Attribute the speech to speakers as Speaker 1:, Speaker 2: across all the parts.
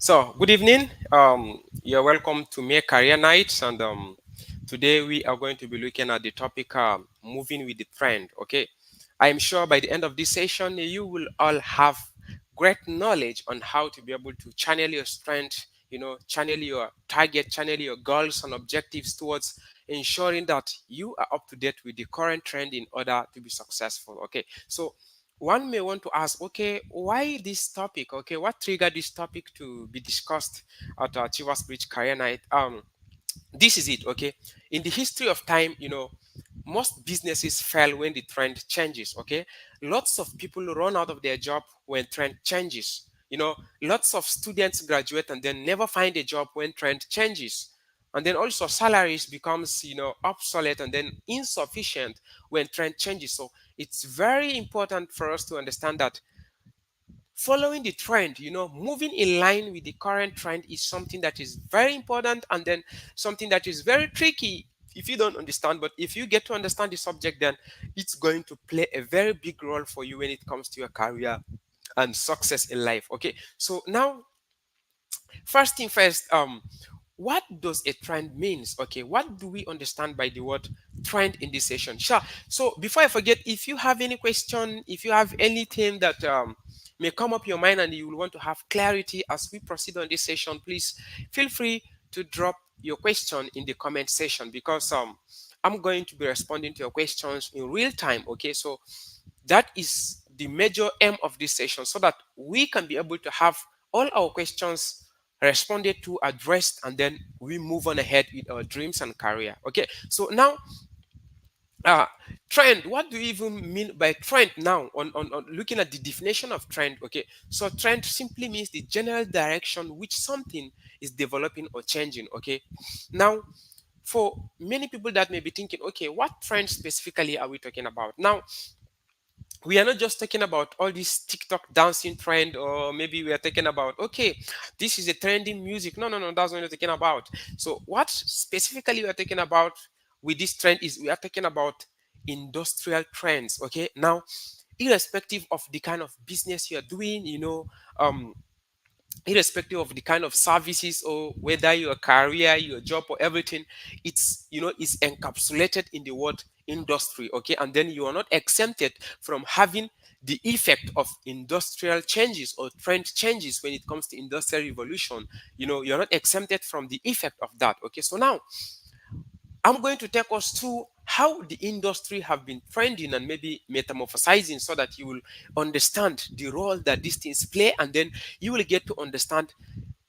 Speaker 1: So, good evening. You're welcome to May Career Nights, and today we are going to be looking at the topic moving with the trend. Okay, I am sure by the end of this session, you will all have great knowledge on how to be able to channel your strength, channel your target, channel your goals and objectives towards ensuring that you are up to date with the current trend in order to be successful. Okay, so one may want to ask, okay, why this topic? Okay, what triggered this topic to be discussed at Chivas Bridge Career Night? This is it. Okay, in the history of time, most businesses fail when the trend changes. Okay, lots of people run out of their job when trend changes. Lots of students graduate and then never find a job when trend changes. And then also salaries becomes obsolete and then insufficient when trend changes. So it's very important for us to understand that following the trend, moving in line with the current trend is something that is very important, and then something that is very tricky if you don't understand. But if you get to understand the subject, then it's going to play a very big role for you when it comes to your career and success in life. Okay, so now, first thing first, what does a trend means? Okay, what do we understand by the word trend in this session? Sure. So before I forget, if you have any question, if you have anything that may come up your mind and you will want to have clarity as we proceed on this session, please feel free to drop your question in the comment section, because I'm going to be responding to your questions in real time. Okay, so that is the major aim of this session, so that we can be able to have all our questions responded to, addressed, and then we move on ahead with our dreams and career. Okay, so now, uh trend, what do you even mean by trend now? On looking at the definition of trend. Okay, so trend simply means the general direction which something is developing or changing. Okay, now, for many people that may be thinking, okay, what trend specifically are we talking about now? We are not just talking about all this TikTok dancing trend, or maybe we are talking about, okay, this is a trending music. No, no, no, that's what we're talking about. So, what specifically we are talking about with this trend is we are talking about industrial trends. Okay, now, irrespective of the kind of business you are doing, um, irrespective of the kind of services, or whether your career, your job, or everything, it's encapsulated in the word industry. Okay, and then you are not exempted from having the effect of industrial changes or trend changes when it comes to industrial revolution. You're not exempted from the effect of that. Okay, so now I'm going to take us through how the industry have been trending and maybe metamorphosizing, so that you will understand the role that these things play, and then you will get to understand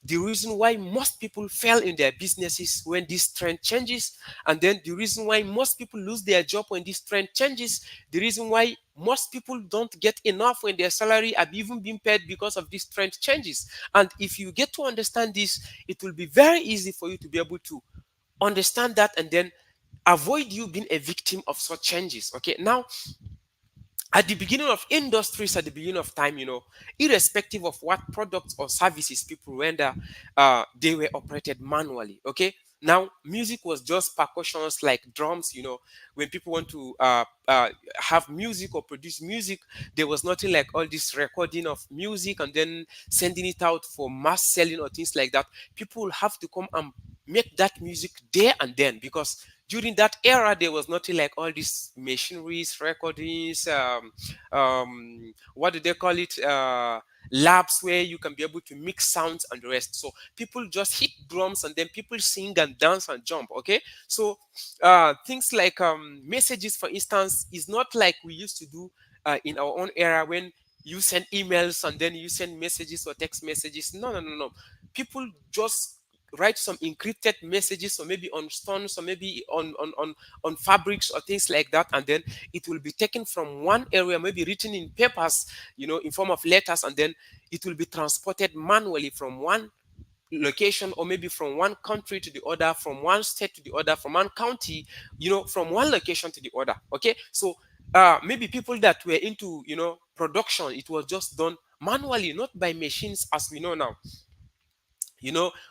Speaker 1: the reason why most people fail in their businesses when this trend changes, and then the reason why most people lose their job when this trend changes, the reason why most people don't get enough when their salary have even been paid because of this trend changes. And if you get to understand this, it will be very easy for you to be able to understand that, and then avoid you being a victim of such changes. Okay, now, at the beginning of industries, at the beginning of time, irrespective of what products or services people render, they were operated manually. Okay, now music was just percussions like drums. When people want to have music or produce music, there was nothing like all this recording of music and then sending it out for mass selling or things like that. People will have to come and make that music there and then, because during that era there was nothing like all these machineries, recordings, what do they call it, labs where you can be able to mix sounds and the rest. So people just hit drums and then people sing and dance and jump. Okay, so things like messages, for instance, is not like we used to do in our own era, when you send emails and then you send messages or text messages. No, no, no, no. People just write some encrypted messages, or maybe on stones, or maybe on fabrics or things like that, and then it will be taken from one area, maybe written in papers, in form of letters, and then it will be transported manually from one location, or maybe from one country to the other, from one state to the other, from one county, from one location to the other. Okay, so maybe people that were into production, it was just done manually, not by machines as we know now.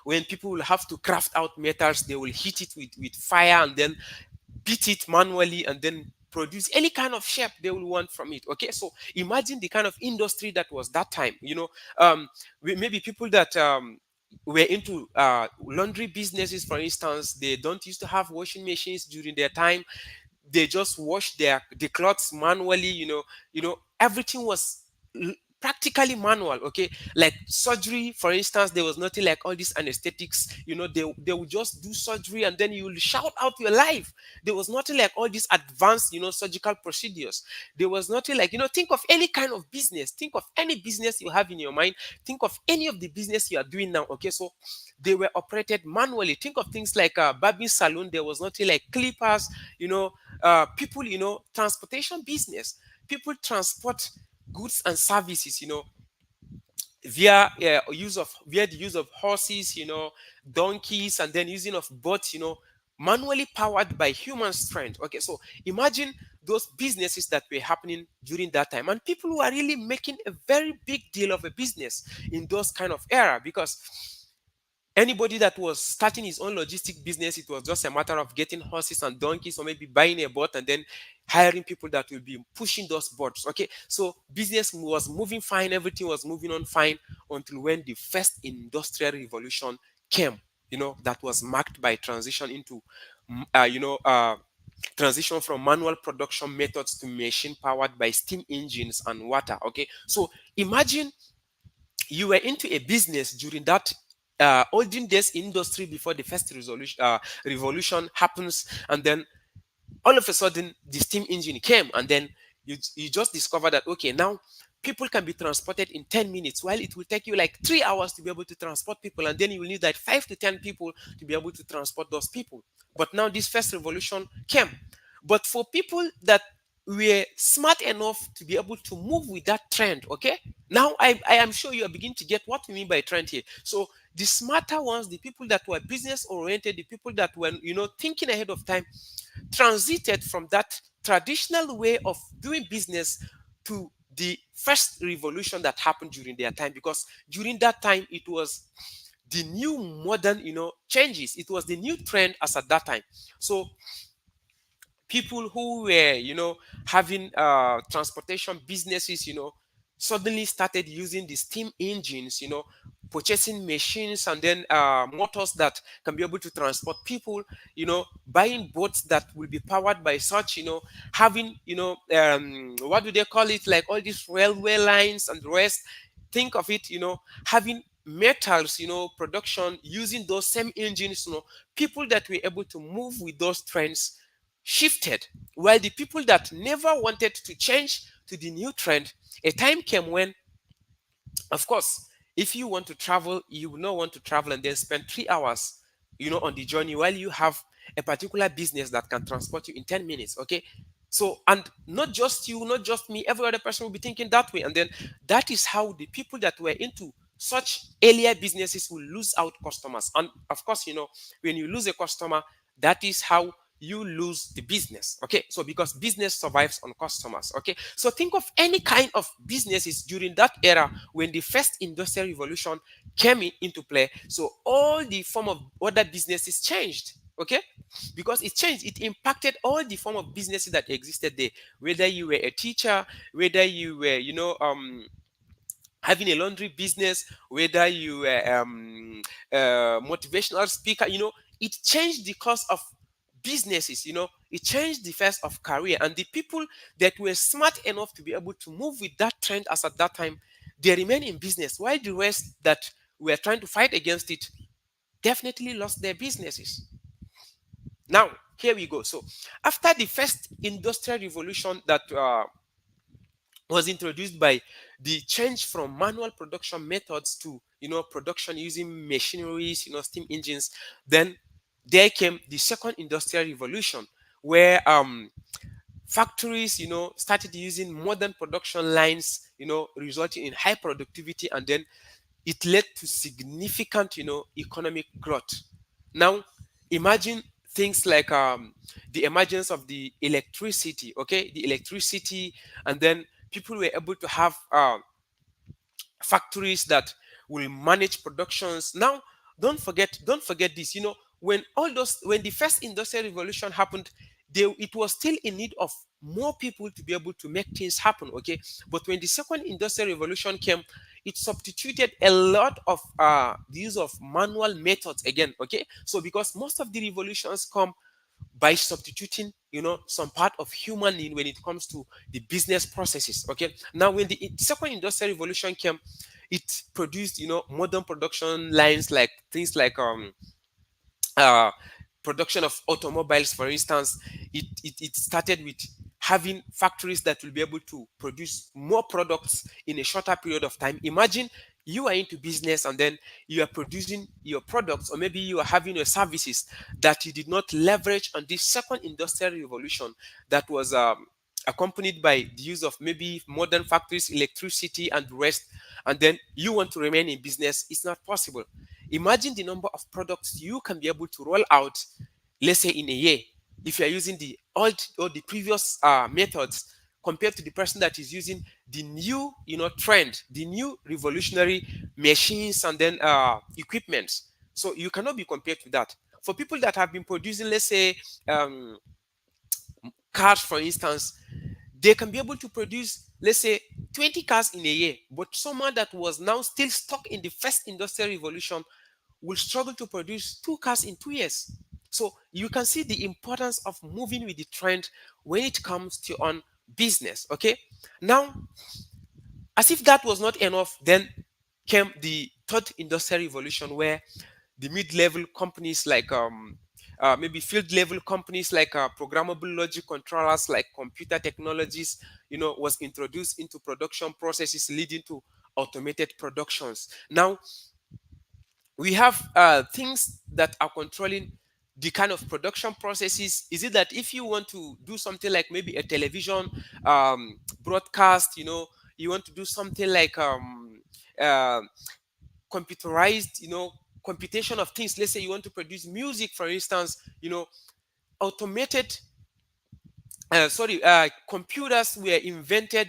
Speaker 1: When people will have to craft out metals, they will heat it with fire and then beat it manually and then produce any kind of shape they will want from it. Okay, so imagine the kind of industry that was that time. Maybe people that were into laundry businesses, for instance. They don't used to have washing machines during their time. They just wash the clothes manually. Everything was practically manual. Okay, like surgery, for instance, there was nothing like all these anesthetics. They would just do surgery and then you will shout out your life. There was nothing like all these advanced surgical procedures. There was nothing like, think of any kind of business, think of any business you have in your mind, think of any of the business you are doing now. Okay, so they were operated manually. Think of things like barbing salon. There was nothing like clippers. People, transportation business. People transport goods and services, via the use of horses, donkeys, and then using of boats, manually powered by human strength. Okay, so imagine those businesses that were happening during that time, and people who are really making a very big deal of a business in those kind of era. Because anybody that was starting his own logistic business, it was just a matter of getting horses and donkeys, or maybe buying a boat and then hiring people that will be pushing those boats. Okay, so business was moving fine, everything was moving on fine, until when the first industrial revolution came, that was marked by transition into mm, uh, you know uh, transition from manual production methods to machine powered by steam engines and water. Okay, so imagine you were into a business during that olden days industry before the first revolution happens, and then all of a sudden the steam engine came, and then you just discover that, okay, now people can be transported in 10 minutes, while it will take you like 3 hours to be able to transport people, and then you will need like 5 to 10 people to be able to transport those people. But now this first revolution came. But for people that were smart enough to be able to move with that trend, okay, now I am sure you are beginning to get what we mean by trend here. So the smarter ones, the people that were business oriented, the people that were thinking ahead of time, transited from that traditional way of doing business to the first revolution that happened during their time. Because during that time it was the new modern changes, it was the new trend as at that time. So people who were having transportation businesses suddenly started using the steam engines, purchasing machines and then motors that can be able to transport people, buying boats that will be powered by such, having what do they call it, like all these railway lines and the rest. Think of it, having metals, production using those same engines. People that were able to move with those trends shifted, while the people that never wanted to change to the new trend, a time came when, of course, if you want to travel, you will not want to travel and then spend 3 hours, on the journey, while you have a particular business that can transport you in 10 minutes. Okay. So, and not just you, not just me, every other person will be thinking that way. And then that is how the people that were into such earlier businesses will lose out customers. And of course, when you lose a customer, that is how you lose the business. Okay, so because business survives on customers. Okay, so think of any kind of businesses during that era when the first industrial revolution came into play. So all the form of other businesses changed. Okay, because it changed, it impacted all the form of businesses that existed there. Whether you were a teacher, whether you were having a laundry business, whether you were motivational speaker, it changed the course of businesses. It changed the face of career, and the people that were smart enough to be able to move with that trend as at that time, they remain in business, while the rest that were trying to fight against it definitely lost their businesses. Now here we go. So after the first industrial revolution that was introduced by the change from manual production methods to production using machineries, steam engines, then there came the second industrial revolution, where factories started using modern production lines, resulting in high productivity, and then it led to significant economic growth. Now imagine things like the emergence of the electricity. Okay, the electricity, and then people were able to have factories that will manage productions. Now don't forget this. When the first industrial revolution happened, it was still in need of more people to be able to make things happen. Okay, but when the second industrial revolution came, it substituted a lot of the use of manual methods again. Okay, so because most of the revolutions come by substituting, some part of human need when it comes to the business processes. Okay, now when the second industrial revolution came, it produced, modern production lines, like things like uh, production of automobiles, for instance. It started with having factories that will be able to produce more products in a shorter period of time. Imagine you are into business and then you are producing your products, or maybe you are having your services that you did not leverage on this second industrial revolution that was accompanied by the use of maybe modern factories, electricity, and the rest, and then you want to remain in business. It's not possible. Imagine the number of products you can be able to roll out, let's say in a year, if you are using the old or the previous methods, compared to the person that is using the new, trend, the new revolutionary machines and then equipments. So you cannot be compared to that. For people that have been producing, let's say, um, cars, for instance, they can be able to produce, let's say, 20 cars in a year, but someone that was now still stuck in the first industrial revolution will struggle to produce 2 cars in 2 years. So you can see the importance of moving with the trend when it comes to on business. Okay, now, as if that was not enough, then came the third industrial revolution, where the mid-level companies, like maybe field level companies, like programmable logic controllers, like computer technologies, was introduced into production processes, leading to automated productions. Now we have things that are controlling the kind of production processes. Is it that if you want to do something like maybe a television broadcast, you want to do something like uh, computerized, computation of things. Let's say you want to produce music, for instance, automated computers were invented.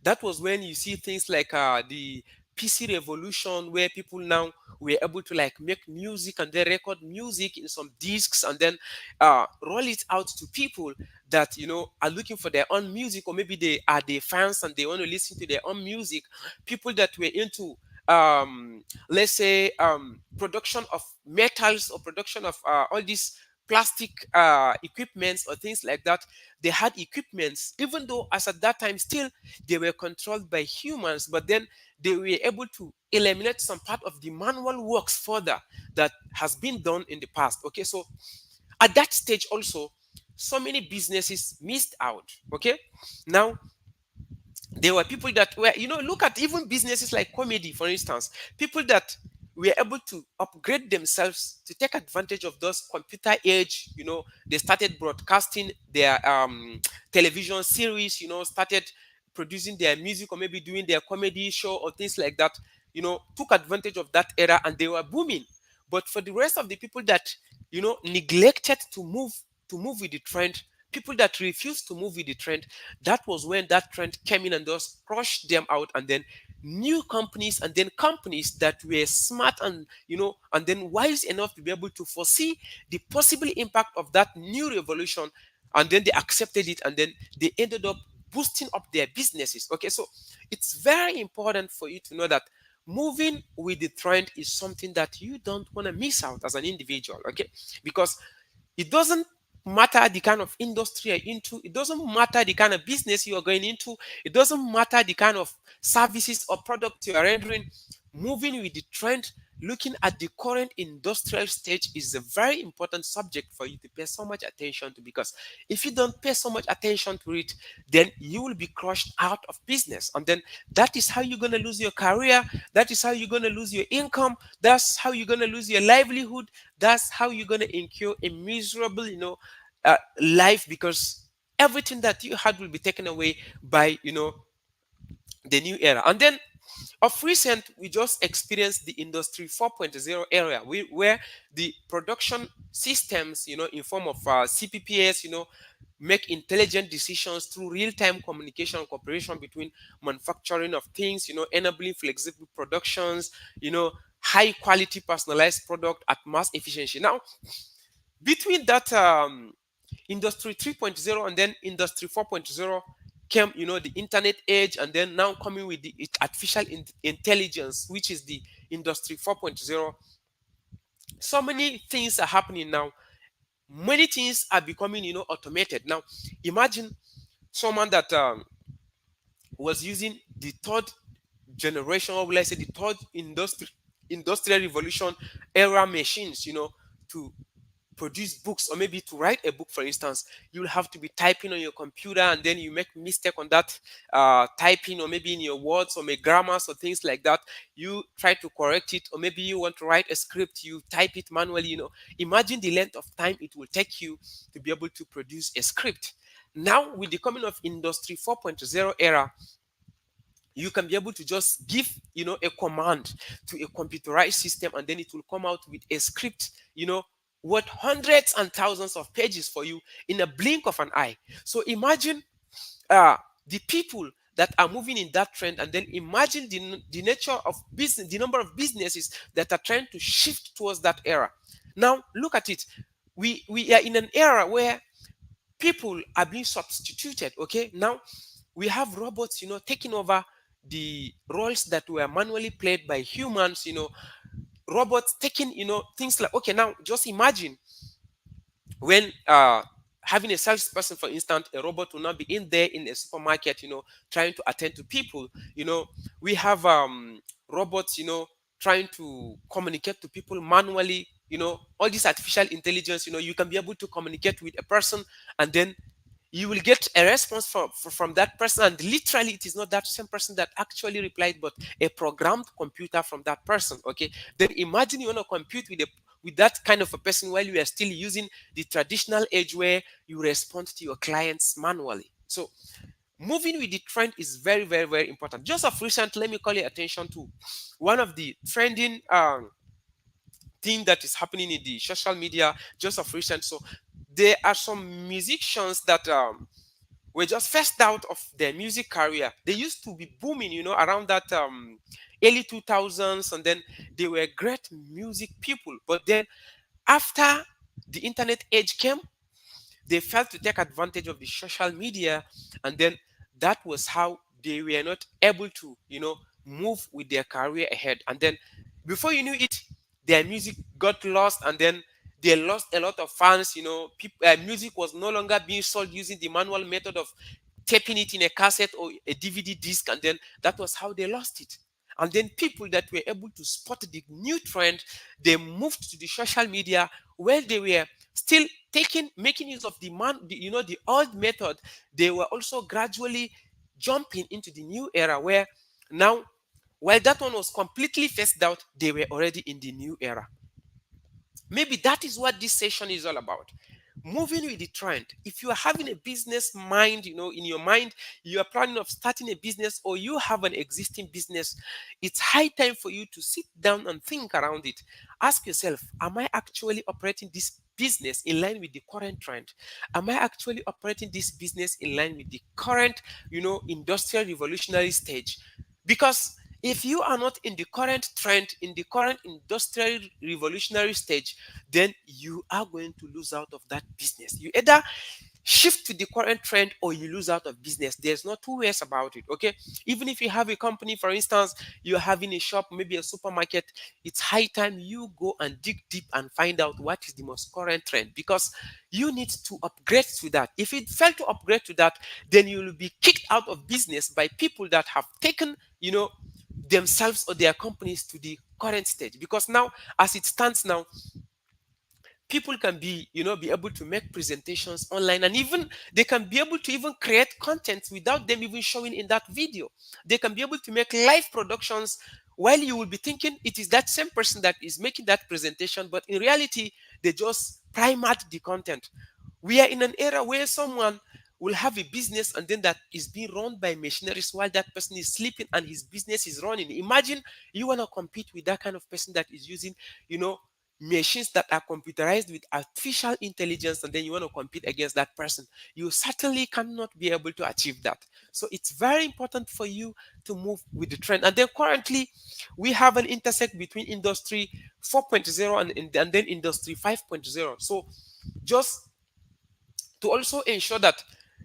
Speaker 1: That was when you see things like the PC revolution, where people now were able to like make music and then record music in some discs and then roll it out to people that are looking for their own music, or maybe they are the fans and they want to listen to their own music. People that were into let's say production of metals, or production of all these plastic equipments or things like that. They had equipments, even though as at that time still they were controlled by humans, but then they were able to eliminate some part of the manual works further that has been done in the past. Okay, so at that stage also, so many businesses missed out. Okay, now there were people that were, look at even businesses like comedy, for instance. People that were able to upgrade themselves to take advantage of those computer age. They started broadcasting their television series, started producing their music, or maybe doing their comedy show or things like that. Took advantage of that era and they were booming. But for the rest of the people that neglected to move with the trend, people that refused to move with the trend, that was when that trend came in and just crushed them out. And then new companies, and then companies that were smart and and then wise enough to be able to foresee the possible impact of that new revolution, and then they accepted it, and then they ended up boosting up their businesses. Okay, so it's very important for you to know that moving with the trend is something that you don't want to miss out as an individual. Okay, because it doesn't matter the kind of industry you're into, it doesn't matter the kind of business you are going into, it doesn't matter the kind of services or products you are rendering. Moving with the trend, looking at the current industrial stage, is a very important subject for you to pay so much attention to, because if you don't pay so much attention to it, then you will be crushed out of business, and then that is how you're going to lose your career, that is how you're going to lose your income, that's how you're going to lose your livelihood, that's how you're going to incur a miserable life, because everything that you had will be taken away by the new era. And then of recent, we just experienced the industry 4.0 area, where the production systems, in form of CPPS, make intelligent decisions through real-time communication and cooperation between manufacturing of things, enabling flexible productions, high quality personalized product at mass efficiency. Now, between that industry 3.0 and then industry 4.0, came, the internet age, and then now coming with the artificial intelligence, which is the industry 4.0. So many things are happening now. Many things are becoming, automated. Now, imagine someone that was using the third generation, or will I say the third industrial revolution era machines, to produce books, or maybe to write a book, for instance. You'll have to be typing on your computer, and then you make mistake on that typing, or maybe in your words, or make grammars or things like that. You try to correct it, or maybe you want to write a script, you type it manually. Imagine the length of time it will take you to be able to produce a script. Now, with the coming of industry 4.0 era, you can be able to just give, a command to a computerized system, and then it will come out with a script, worth hundreds and thousands of pages for you in a blink of an eye. So imagine uh the people that are moving in that trend, and then imagine the nature of business, the number of businesses that are trying to shift towards that era. Now look at it. We are in an era where people are being substituted. Okay, now we have robots, taking over the roles that were manually played by humans. Robots taking, things like, okay, now just imagine when having a salesperson, for instance, a robot will not be in there in a supermarket, trying to attend to people. We have robots, trying to communicate to people manually. All this artificial intelligence, you can be able to communicate with a person, and then you will get a response from that person, and literally it is not that same person that actually replied, but a programmed computer from that person. Okay, then imagine you want to compete with that kind of a person while you are still using the traditional age where you respond to your clients manually. So moving with the trend is very, very, very important. Just of recent, let me call your attention to one of the trending thing that is happening in the social media just of recent. So there are some musicians that were just first out of their music career. They used to be booming, around that early 2000s, and then they were great music people. But then after the internet age came, they felt to take advantage of the social media, and then that was how they were not able to, move with their career ahead. And then before you knew it, their music got lost, and then they lost a lot of fans. Music was no longer being sold using the manual method of taping it in a cassette or a DVD disc, and then that was how they lost it. And then people that were able to spot the new trend, they moved to the social media, where they were still making use of the old method. They were also gradually jumping into the new era, where now, while that one was completely phased out, they were already in the new era. Maybe that is what this session is all about. Moving with the trend. If you are having a business mind, in your mind, you are planning of starting a business, or you have an existing business, it's high time for you to sit down and think around it. Ask yourself, am I actually operating this business in line with the current trend? Am I actually operating this business in line with the current, industrial revolutionary stage? Because if you are not in the current trend, in the current industrial revolutionary stage, then you are going to lose out of that business. You either shift to the current trend, or you lose out of business. There's no two ways about it. Okay, even if you have a company, for instance, you're having a shop, maybe a supermarket, it's high time you go and dig deep and find out what is the most current trend, because you need to upgrade to that. If you fail to upgrade to that, then you will be kicked out of business by people that have taken, themselves or their companies to the current stage. Because now, as it stands now, people can be able to make presentations online, and even they can be able to even create content without them even showing in that video. They can be able to make live productions, while you will be thinking it is that same person that is making that presentation, but in reality they just primed the content. We are in an era where someone will have a business, and then that is being run by machineries while that person is sleeping and his business is running. Imagine you want to compete with that kind of person that is using, you know, machines that are computerized with artificial intelligence, and then you want to compete against that person. You certainly cannot be able to achieve that. So it's very important for you to move with the trend. And then currently we have an intersect between industry 4.0 and then industry 5.0. So just to also ensure that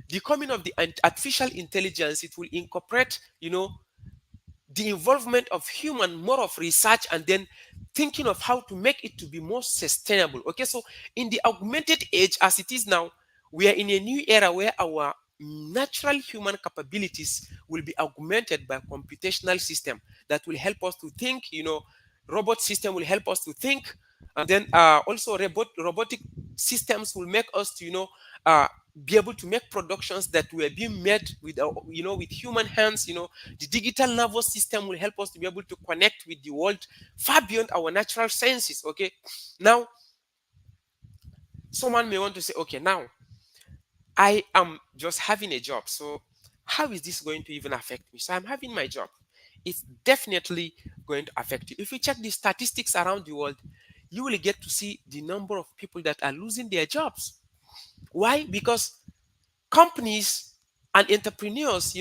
Speaker 1: the coming of the artificial intelligence, it will incorporate, the involvement of human, more of research, and then thinking of how to make it to be more sustainable. Okay, so in the augmented age as it is now, we are in a new era where our natural human capabilities will be augmented by computational system that will help us to think. Robot system will help us to think, and then also robotic systems will make us to be able to make productions that were being made with with human hands. The digital nervous system will help us to be able to connect with the world far beyond our natural senses. Okay, now someone may want to say, okay, now I am just having a job, so how is this going to even affect me? So I'm having my job. It's definitely going to affect you. If you check the statistics around the world, you will get to see the number of people that are losing their jobs. Why? Because companies and entrepreneurs,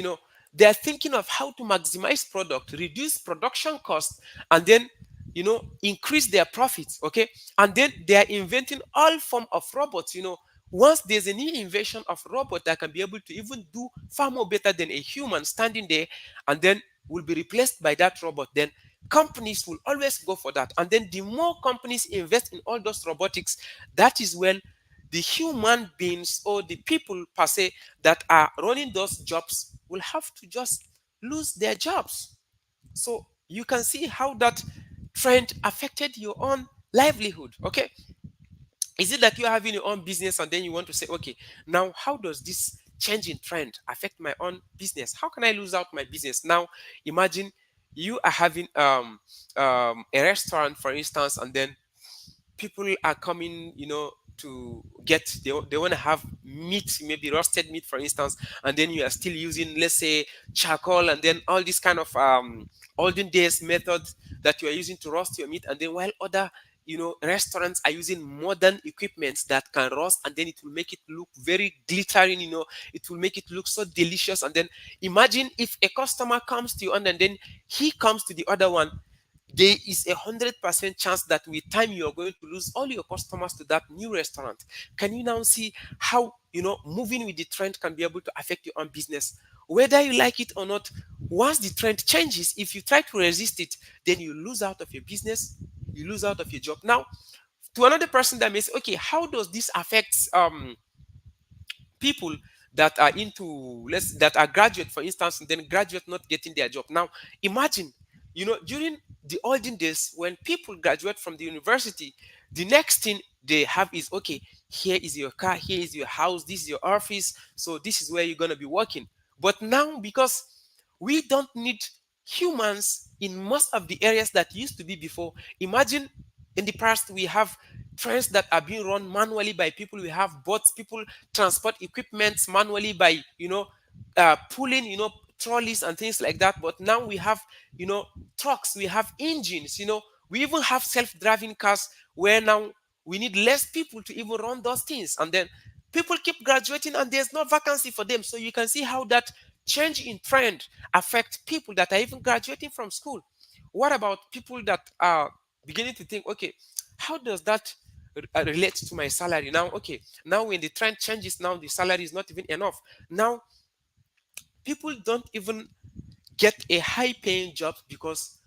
Speaker 1: they're thinking of how to maximize product, reduce production costs, and then increase their profits. Okay, and then they are inventing all form of robots. Once there's a new invention of robot that can be able to even do far more better than a human standing there, and then will be replaced by that robot, then companies will always go for that. And then the more companies invest in all those robotics, that is when the human beings or the people per se that are running those jobs will have to just lose their jobs. So you can see how that trend affected your own livelihood. Okay, is it that you're having your own business and then you want to say, okay, now how does this change in trend affect my own business? How can I lose out my business? Now imagine you are having a restaurant, for instance, and then people are coming, to get, they want to have meat, maybe roasted meat, for instance, and then you are still using, let's say, charcoal, and then all this kind of olden days method that you are using to roast your meat, and then while other restaurants are using modern equipments that can roast, and then it will make it look very glittering, it will make it look so delicious. And then imagine if a customer comes to you and then he comes to the other one, there is 100% chance that with time you are going to lose all your customers to that new restaurant. Can you now see how moving with the trend can be able to affect your own business, whether you like it or not? Once the trend changes, if you try to resist it, then you lose out of your business, you lose out of your job. Now, to another person that may say, okay, how does this affect people that are into, let's that are graduate, for instance, and then graduate not getting their job? Now imagine, during the olden days, when people graduate from the university, the next thing they have is, okay, here is your car, here is your house, this is your office, so this is where you're going to be working. But now, because we don't need humans in most of the areas that used to be before. Imagine in the past we have trains that are being run manually by people. We have boats, people transport equipment manually by pulling trolleys and things like that. But now we have trucks, we have engines, we even have self-driving cars, where now we need less people to even run those things. And then people keep graduating and there's no vacancy for them. So you can see how that change in trend affect people that are even graduating from school. What about people that are beginning to think, okay, how does that relate to my salary? Now, okay, now when the trend changes, now the salary is not even enough. Now people don't even get a high paying job, because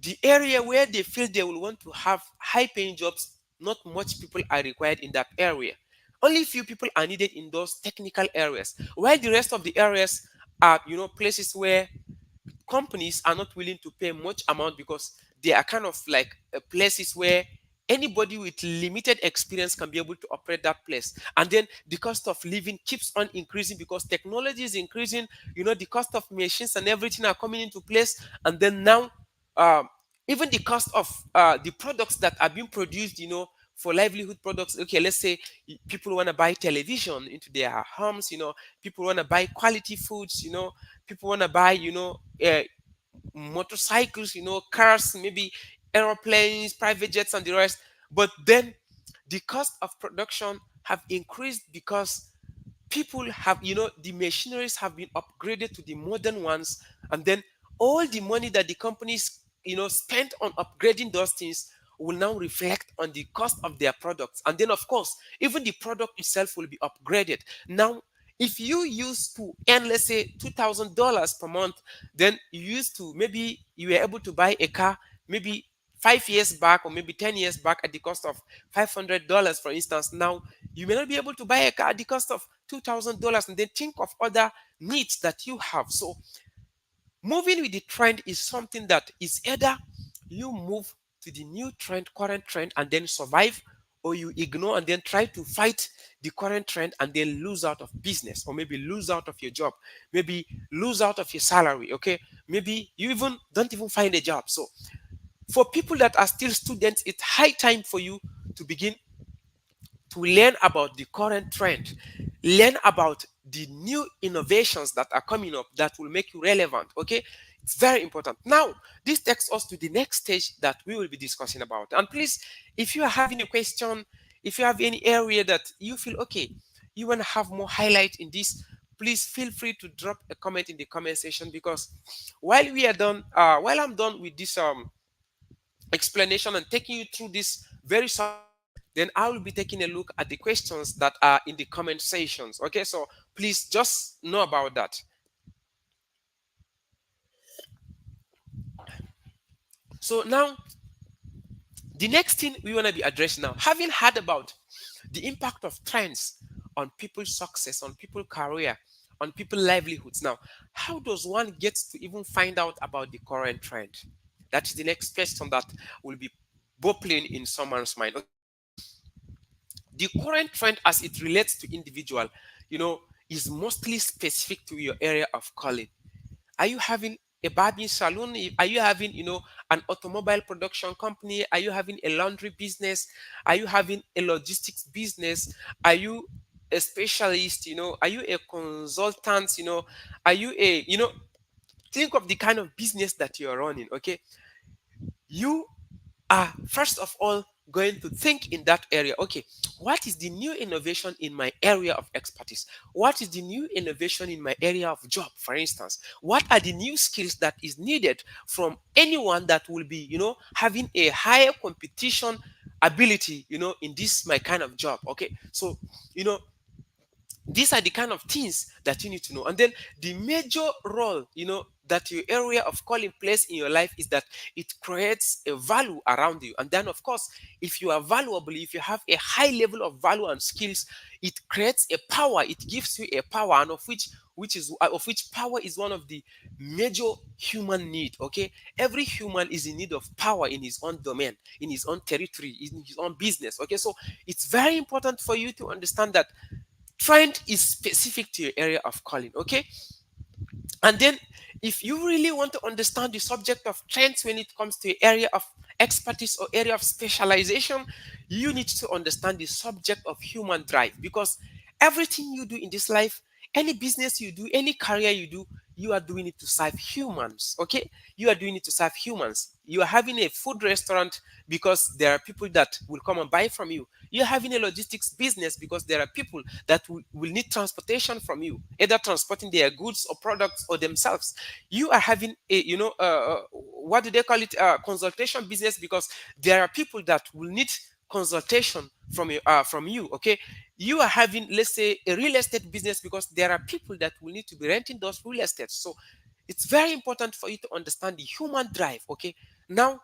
Speaker 1: the area where they feel they will want to have high paying jobs, not much people are required in that area. Only few people are needed in those technical areas, while the rest of the areas are places where companies are not willing to pay much amount, because they are kind of like places where anybody with limited experience can be able to operate that place. And then the cost of living keeps on increasing, because technology is increasing, the cost of machines and everything are coming into place. And then now, um, even the cost of the products that are being produced, for livelihood products. Okay, let's say people want to buy television into their homes, people want to buy quality foods, people want to buy motorcycles, cars, maybe aeroplanes, private jets, and the rest. But then the cost of production have increased, because people have, the machineries have been upgraded to the modern ones. And then all the money that the companies spent on upgrading those things will now reflect on the cost of their products. And then of course, even the product itself will be upgraded. Now If you used to earn, let's say, $2,000 per month, then you used to, maybe you were able to buy a car maybe 5 years back or maybe 10 years back at the cost of $500, for instance. Now you may not be able to buy a car at the cost of $2,000, and then think of other needs that you have. So moving with the trend is something that is either you move to the new trend, current trend, and then survive, or you ignore and then try to fight the current trend and then lose out of business, or maybe lose out of your job, maybe lose out of your salary. Okay, maybe you even don't even find a job. So for people that are still students, it's high time for you to begin to learn about the current trend, learn about the new innovations that are coming up that will make you relevant. Okay, it's very important. Now, this takes us to the next stage that we will be discussing about. And please, if you are having a question, if you have any area that you feel okay, you want to have more highlight in this, please feel free to drop a comment in the comment section, because while we are done, while I'm done with this explanation and taking you through this very subject, then I will be taking a look at the questions that are in the comment sections. Okay, so please just know about that. So now, the next thing we want to be addressing now, having heard about the impact of trends on people's success, on people's career, on people's livelihoods. Now, how does one get to even find out about the current trend? That is the next question that will be bubbling in someone's mind. Okay, the current trend as it relates to individual, you know, is mostly specific to your area of calling. Are you having a barbing salon? Are you having, an automobile production company? Are you having a laundry business? Are you having a logistics business? Are you a specialist? Are you a consultant? Are you a, think of the kind of business that you're running. Okay, you are first of all going to think in that area. Okay, what is the new innovation in my area of expertise? What is the new innovation in my area of job, for instance? What are the new skills that is needed from anyone that will be, having a higher competition ability, in this my kind of job? Okay, so, you know these are the kind of things that you need to know. And then the major role, that your area of calling plays in your life is that it creates a value around you. And then, of course, if you are valuable, if you have a high level of value and skills, it creates a power. It gives you a power, and of which power is one of the major human need. Okay, every human is in need of power in his own domain, in his own territory, in his own business. Okay, so it's very important for you to understand that trend is specific to your area of calling. Okay, and then if you really want to understand the subject of trends when it comes to area of expertise or area of specialization, you need to understand the subject of human drive, because everything you do in this life, any business you do, any career you do, you are doing it to serve humans. Okay, you are doing it to serve humans. You are having a food restaurant because there are people that will come and buy from you. You're having a logistics business because there are people that will need transportation from you, either transporting their goods or products or themselves. You are having a, what do they call it, consultation business, because there are people that will need consultation from you. Okay, you are having, let's say, a real estate business because there are people that will need to be renting those real estates. So it's very important for you to understand the human drive. Okay, now,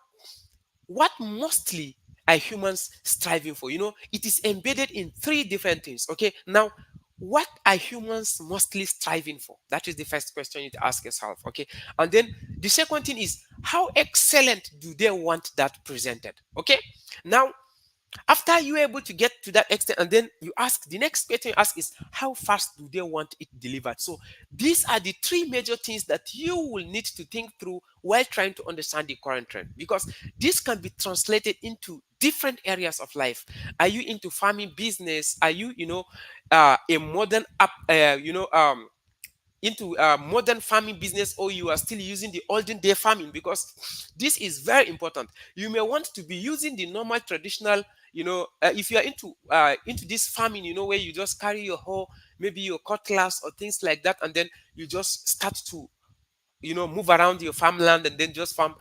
Speaker 1: what mostly are humans striving for? It is embedded in three different things. Okay, now, what are humans mostly striving for? That is the first question you need to ask yourself. Okay, and then the second thing is, how excellent do they want that presented? Okay, now, after you're able to get to that extent, and then you ask, the next question you ask is, how fast do they want it delivered? So these are the three major things that you will need to think through while trying to understand the current trend, because this can be translated into different areas of life. Are you into farming business? Are you, a modern app, into modern farming business, or you are still using the olden day farming? Because this is very important. You may want to be using the normal traditional, if you are into this farming, where you just carry your hoe, maybe your cutlass or things like that, and then you just start to, move around your farmland and then just farm.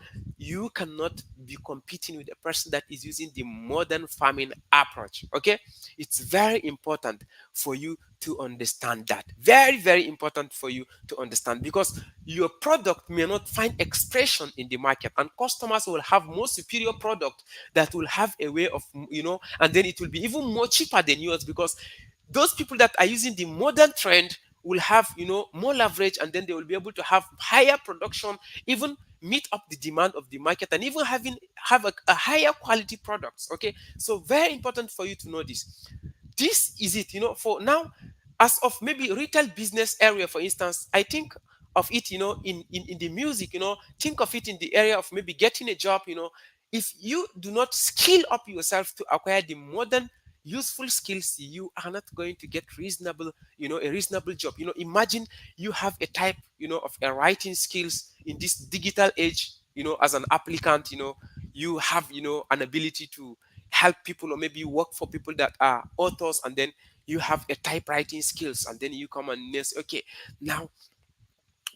Speaker 1: you cannot be competing with a person that is using the modern farming approach. Okay, it's very important for you to understand that. Very, very important for you to understand, because your product may not find expression in the market, and customers will have more superior product that will have a way of, and then it will be even more cheaper than yours, because those people that are using the modern trend will have, more leverage, and then they will be able to have higher production, even meet up the demand of the market, and even have a higher quality products. Okay, so very important for you to know this. This is it, for now. As of maybe retail business area, for instance, I think of it, in the music, think of it in the area of maybe getting a job. If you do not skill up yourself to acquire the modern useful skills, you are not going to get a reasonable job. Imagine you have a type, of a writing skills in this digital age. As an applicant, you have, an ability to help people, or maybe work for people that are authors, and then you have a typewriting skills, and then you come and say, okay, now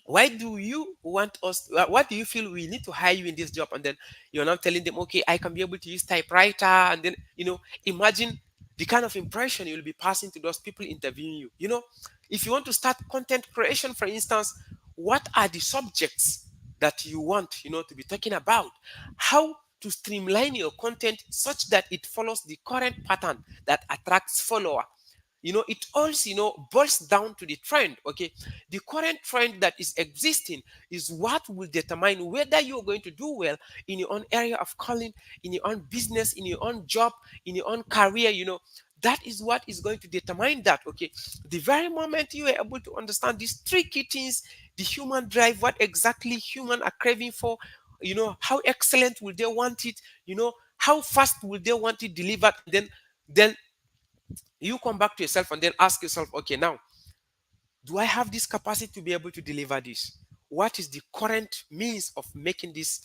Speaker 1: why do you want us, what do you feel we need to hire you in this job? And then you're now telling them, okay, I can be able to use typewriter. And then, imagine the kind of impression you'll be passing to those people interviewing you. If you want to start content creation, for instance, what are the subjects that you want, to be talking about? How to streamline your content such that it follows the current pattern that attracts follower. It also, boils down to the trend. Okay, the current trend that is existing is what will determine whether you're going to do well in your own area of calling, in your own business, in your own job, in your own career. That is what is going to determine that. Okay, the very moment you are able to understand these three key things: the human drive, what exactly human are craving for, how excellent will they want it, how fast will they want it delivered, and then you come back to yourself and then ask yourself, okay, now, do I have this capacity to be able to deliver this? What is the current means of making this,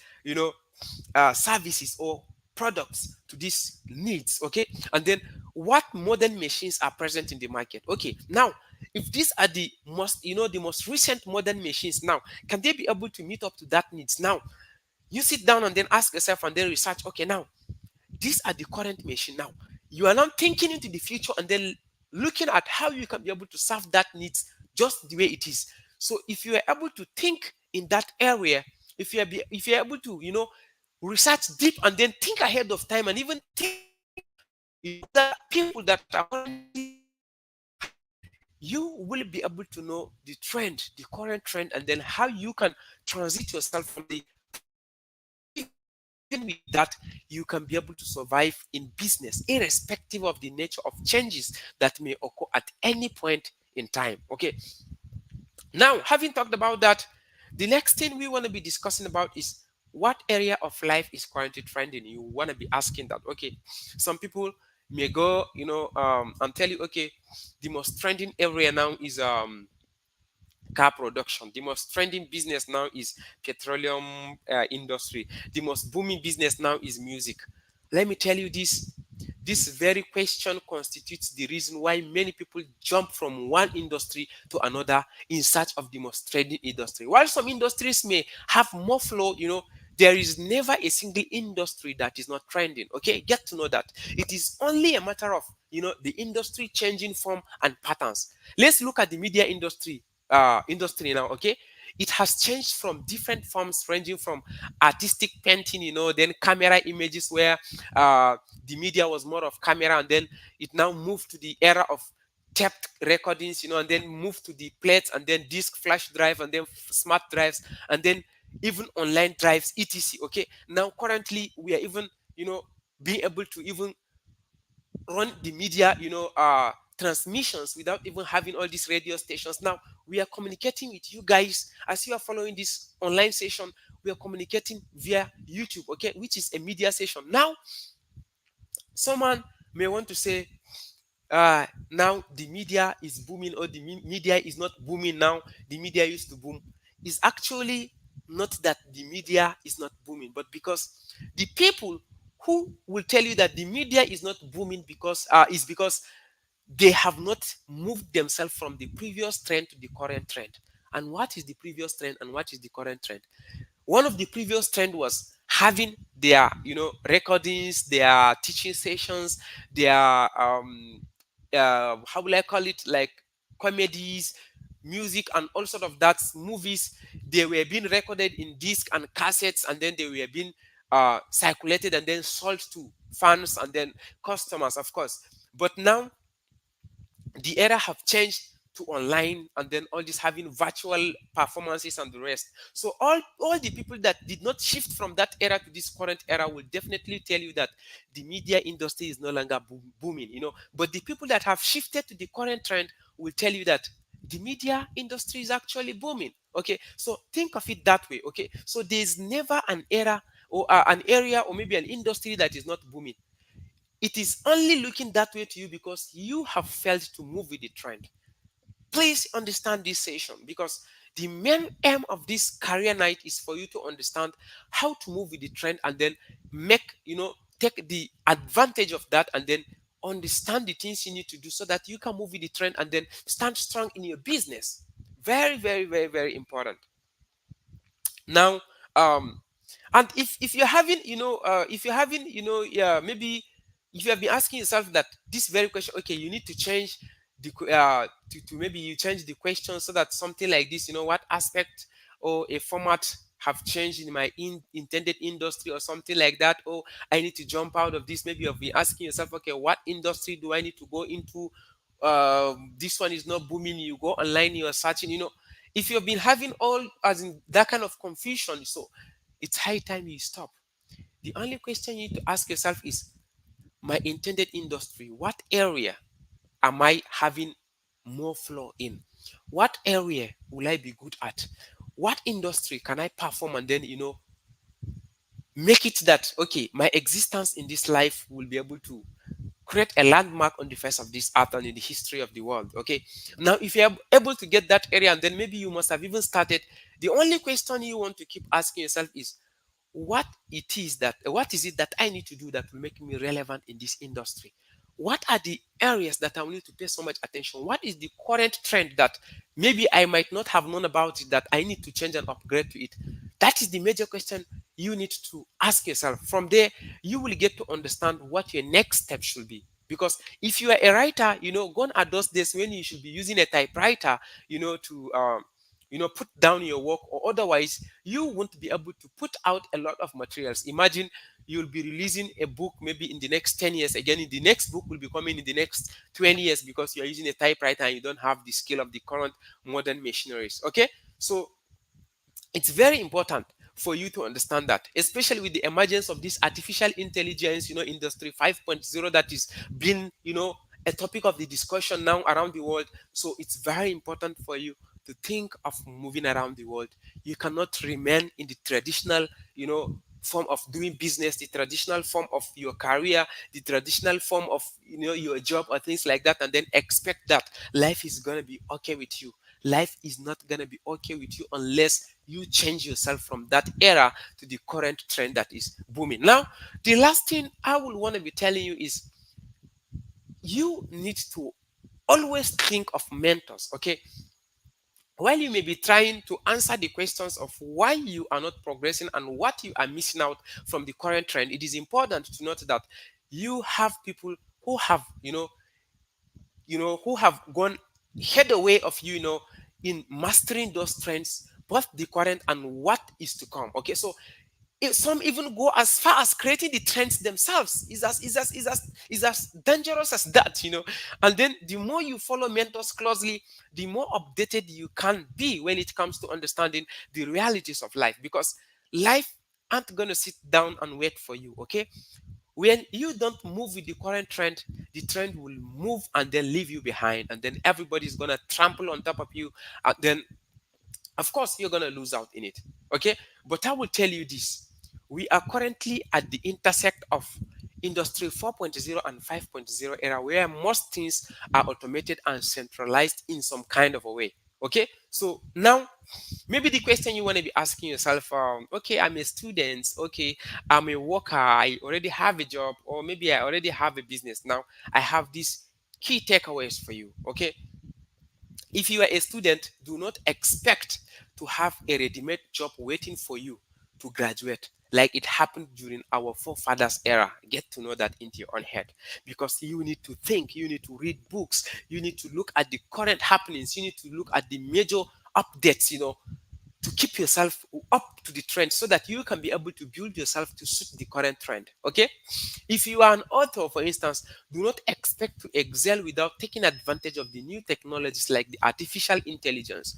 Speaker 1: services or products to these needs? Okay, and then what modern machines are present in the market? Okay, now, if these are the most recent modern machines, now, can they be able to meet up to that needs? Now, you sit down and then ask yourself and then research. Okay, now, these are the current machine. Now, you are now thinking into the future and then looking at how you can be able to serve that needs just the way it is. So if you are able to think in that area, if you are able to, research deep and then think ahead of time, and even think that people that are currently, you will be able to know the trend, the current trend, and then how you can transit yourself from the even with that, you can be able to survive in business, irrespective of the nature of changes that may occur at any point in time. Okay. Now, having talked about that, the next thing we want to be discussing about is what area of life is currently trending. You want to be asking that. Okay. Some people may go, and tell you, okay, the most trending area now is car production. The most trending business now is petroleum industry. The most booming business now is music. Let me tell you this. This very question constitutes the reason why many people jump from one industry to another in search of the most trending industry. While some industries may have more flow, there is never a single industry that is not trending. Okay, get to know that. It is only a matter of, the industry changing form and patterns. Let's look at the media industry now. Okay, it has changed from different forms, ranging from artistic painting, then camera images, where the media was more of camera, and then it now moved to the era of taped recordings, and then moved to the plates, and then disk flash drive, and then smart drives, and then even online drives, etc. Okay, now currently we are even, being able to even run the media, transmissions without even having all these radio stations. Now we are communicating with you guys as you are following this online session. We are communicating via YouTube, okay, which is a media session. Now, someone may want to say, now the media is booming, or the media is not booming now. The media used to boom. Is actually not that the media is not booming, but because the people who will tell you that the media is not booming because they have not moved themselves from the previous trend to the current trend. And what is the previous trend and what is the current trend? One of the previous trend was having their recordings, their teaching sessions, their how will I call it, like comedies, music, and all sort of that, movies. They were being recorded in disc and cassettes, and then they were being circulated and then sold to fans and then customers, of course. But now the era have changed to online, and then all this having virtual performances and the rest. So all the people that did not shift from that era to this current era will definitely tell you that the media industry is no longer booming, but the people that have shifted to the current trend will tell you that the media industry is actually booming. Okay, so think of it that way. Okay, so there's never an era or an area or maybe an industry that is not booming. It is only looking that way to you because you have failed to move with the trend. Please understand this session, because the main aim of this career night is for you to understand how to move with the trend and then take the advantage of that, and then understand the things you need to do so that you can move with the trend and then stand strong in your business. Very, very, very, very important. Now, and if you're having if you're having yeah, maybe if you have been asking yourself that this very question, okay, you need to change to maybe you change the question so that something like this, what aspect or a format have changed in my intended industry or something like that, or I need to jump out of this. Maybe you've been asking yourself, okay, what industry do I need to go into? This one is not booming. You go online, you're searching, if you've been having all as in that kind of confusion, so it's high time you stop. The only question you need to ask yourself is, my intended industry, what area am I having more flow in? What area will I be good at? What industry can I perform and then make it that, okay, my existence in this life will be able to create a landmark on the face of this earth and in the history of the world. Okay, now if you're able to get that area, and then maybe you must have even started, the only question you want to keep asking yourself is, what is it that I need to do that will make me relevant in this industry? What are the areas that I will need to pay so much attention? What is the current trend that maybe I might not have known about it, that I need to change and upgrade to it? That is the major question you need to ask yourself. From there, you will get to understand what your next step should be. Because if you are a writer, gone are those days when you should be using a typewriter, to put down your work, or otherwise you won't be able to put out a lot of materials. Imagine you'll be releasing a book maybe in the next 10 years, again in the next book will be coming in the next 20 years, because you're using a typewriter and you don't have the skill of the current modern machineries. Okay, so it's very important for you to understand that, especially with the emergence of this artificial intelligence, industry 5.0, that is being, a topic of the discussion now around the world. So it's very important for you to think of moving around the world. You cannot remain in the traditional, form of doing business, the traditional form of your career, the traditional form of, your job or things like that, and then expect that life is going to be okay with you. Life is not going to be okay with you unless you change yourself from that era to the current trend that is booming. Now, the last thing I will want to be telling you is, you need to always think of mentors. Okay, while you may be trying to answer the questions of why you are not progressing and what you are missing out from the current trend, it is important to note that you have people who have who have gone head away of you, in mastering those trends, both the current and what is to come. Okay, so if some even go as far as creating the trends themselves. Is as dangerous as that, and then the more you follow mentors closely, the more updated you can be when it comes to understanding the realities of life, because life aren't going to sit down and wait for you. Okay, when you don't move with the current trend, the trend will move and then leave you behind, and then everybody's going to trample on top of you, and then of course you're going to lose out in it. Okay, but I will tell you this: we are currently at the intersect of industry 4.0 and 5.0 era, where most things are automated and centralized in some kind of a way. Okay, so now maybe the question you want to be asking yourself, okay, I'm a student, okay, I'm a worker, I already have a job, or maybe I already have a business. Now I have these key takeaways for you. Okay, if you are a student, do not expect to have a ready-made job waiting for you to graduate. like it happened during our forefathers era. Get to know that into your own head, because you need to think, you need to read books, you need to look at the current happenings, you need to look at the major updates, to keep yourself up to the trend so that you can be able to build yourself to suit the current trend. Okay, if you are an author, for instance, do not expect to excel without taking advantage of the new technologies like the artificial intelligence.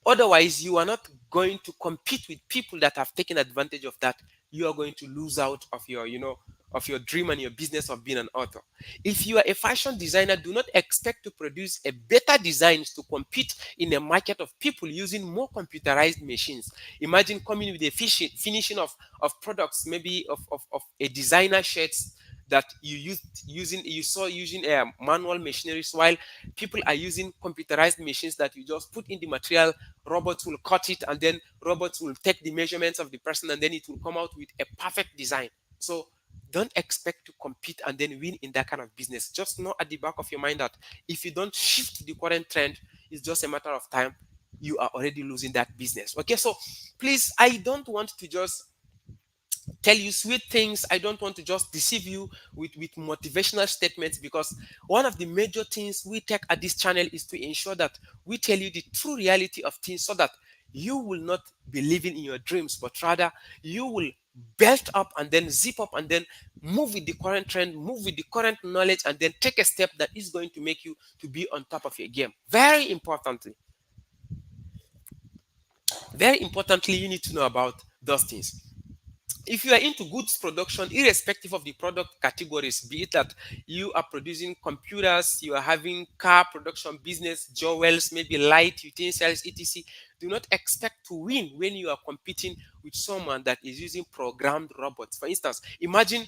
Speaker 1: Otherwise, you are not going to compete with people that have taken advantage of that. You are going to lose out of your, of your dream and your business of being an author. If you are a fashion designer, do not expect to produce a better designs to compete in a market of people using more computerized machines. Imagine coming with a finishing of products, maybe of a designer shirts that you saw using manual machineries, while people are using computerized machines that you just put in the material. Robots will cut it, and then robots will take the measurements of the person, and then it will come out with a perfect design. So don't expect to compete and then win in that kind of business. Just know at the back of your mind that if you don't shift the current trend, it's just a matter of time. You are already losing that business. Okay, so please, I don't want to just tell you sweet things. I don't want to just deceive you with motivational statements, because one of the major things we take at this channel is to ensure that we tell you the true reality of things, so that you will not be living in your dreams, but rather you will belt up and then zip up and then move with the current trend, move with the current knowledge, and then take a step that is going to make you to be on top of your game. Very importantly, you need to know about those things. If you are into goods production, irrespective of the product categories, be it that you are producing computers, you are having car production business, jewels, maybe light utensils, etc., do not expect to win when you are competing with someone that is using programmed robots. For instance, imagine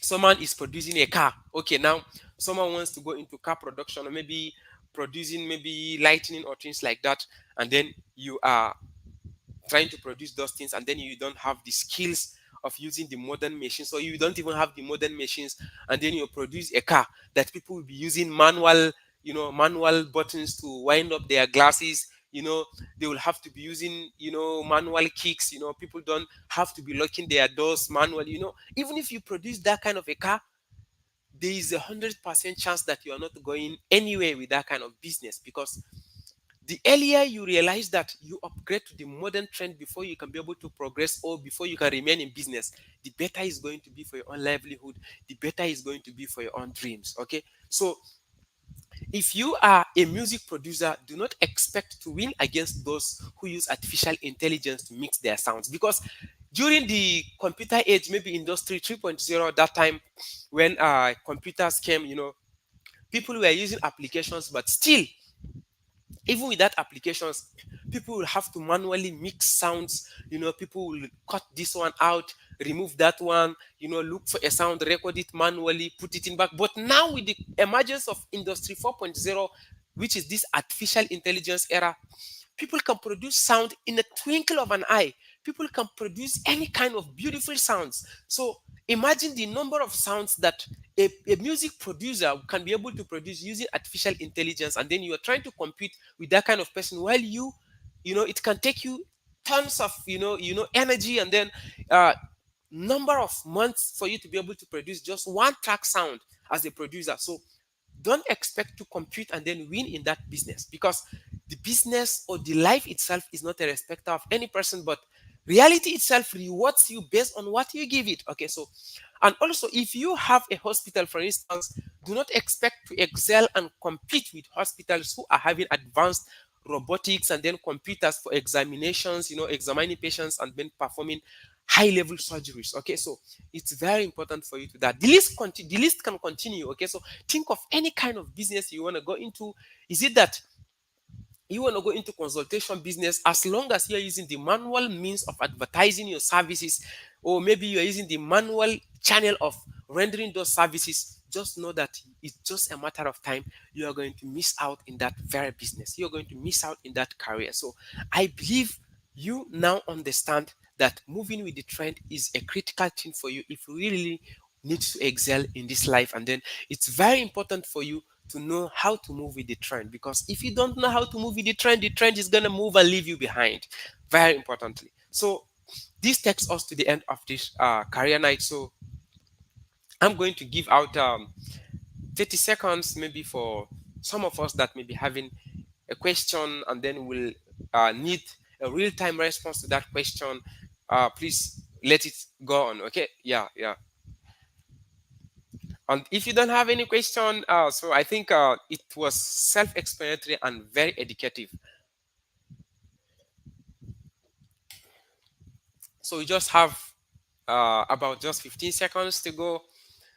Speaker 1: someone is producing a car. Okay, now someone wants to go into car production, or maybe producing maybe lightning or things like that, and then you are trying to produce those things, and then you don't have the skills of using the modern machines, or you don't even have the modern machines, and then you produce a car that people will be using manual, manual buttons to wind up their glasses. They will have to be using, manual kicks. People don't have to be locking their doors manually. Even if you produce that kind of a car, there is 100% chance that you are not going anywhere with that kind of business, because the earlier you realize that you upgrade to the modern trend before you can be able to progress, or before you can remain in business, the better is going to be for your own livelihood, the better is going to be for your own dreams. Okay, so if you are a music producer, do not expect to win against those who use artificial intelligence to mix their sounds, because during the computer age, maybe industry 3.0, that time when computers came, people were using applications, but still, even with that applications, people will have to manually mix sounds. People will cut this one out, remove that one, look for a sound, record it manually, put it in back. But now with the emergence of industry 4.0, which is this artificial intelligence era, people can produce sound in a twinkle of an eye. People can produce any kind of beautiful sounds. So imagine the number of sounds that a music producer can be able to produce using artificial intelligence, and then you are trying to compete with that kind of person, while it can take you tons of energy, and then number of months for you to be able to produce just one track sound as a producer. So don't expect to compete and then win in that business, because the business or the life itself is not a respecter of any person, but reality itself rewards you based on what you give it. Okay, so, and also, if you have a hospital, for instance, do not expect to excel and compete with hospitals who are having advanced robotics and then computers for examinations, examining patients and then performing high level surgeries. Okay, so it's very important for you to that. The list can continue. Okay, so think of any kind of business you want to go into. Is it that you want to go into consultation business? As long as you're using the manual means of advertising your services, or maybe you're using the manual channel of rendering those services, just know that it's just a matter of time. You are going to miss out in that very business, you're going to miss out in that career. So I believe you now understand that moving with the trend is a critical thing for you if you really need to excel in this life. And then it's very important for you to know how to move with the trend, because if you don't know how to move with the trend is going to move and leave you behind. Very importantly. So this takes us to the end of this career night. So I'm going to give out 30 seconds maybe for some of us that may be having a question, and then we'll need a real-time response to that question. Please let it go on. Okay, yeah, yeah. And if you don't have any question, so I think it was self-explanatory and very educative. So we just have about just 15 seconds to go.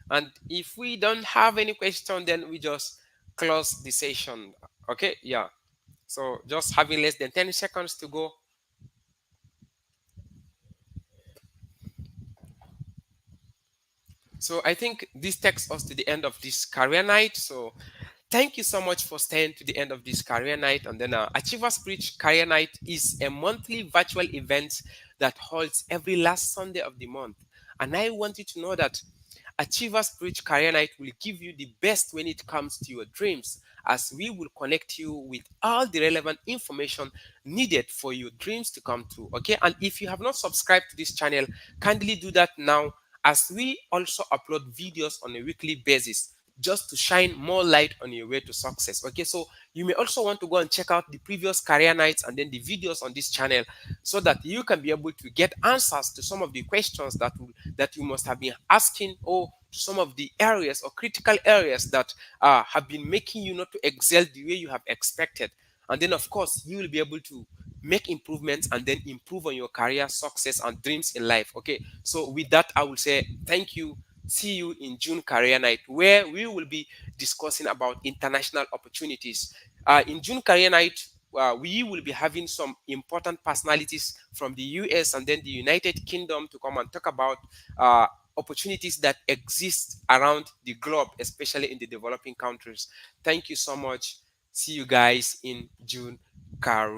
Speaker 1: And if we don't have any question, then we just close the session. Okay, yeah. So just having less than 10 seconds to go. So I think this takes us to the end of this career night. So thank you so much for staying to the end of this career night. And then Achievers Preach Career Night is a monthly virtual event that holds every last Sunday of the month. And I want you to know that Achievers Preach Career Night will give you the best when it comes to your dreams, as we will connect you with all the relevant information needed for your dreams to come true. Okay, and if you have not subscribed to this channel, kindly do that now, as we also upload videos on a weekly basis just to shine more light on your way to success. Okay, so you may also want to go and check out the previous career nights and then the videos on this channel, so that you can be able to get answers to some of the questions that you must have been asking, or to some of the areas or critical areas that have been making you not to excel the way you have expected. And then of course you will be able to make improvements and then improve on your career success and dreams in life. Okay, so with that I will say thank you. See you in June career night, where we will be discussing about international opportunities. In June career night, we will be having some important personalities from the US and then the United Kingdom to come and talk about opportunities that exist around the globe, especially in the developing countries. Thank you so much. See you guys in June career.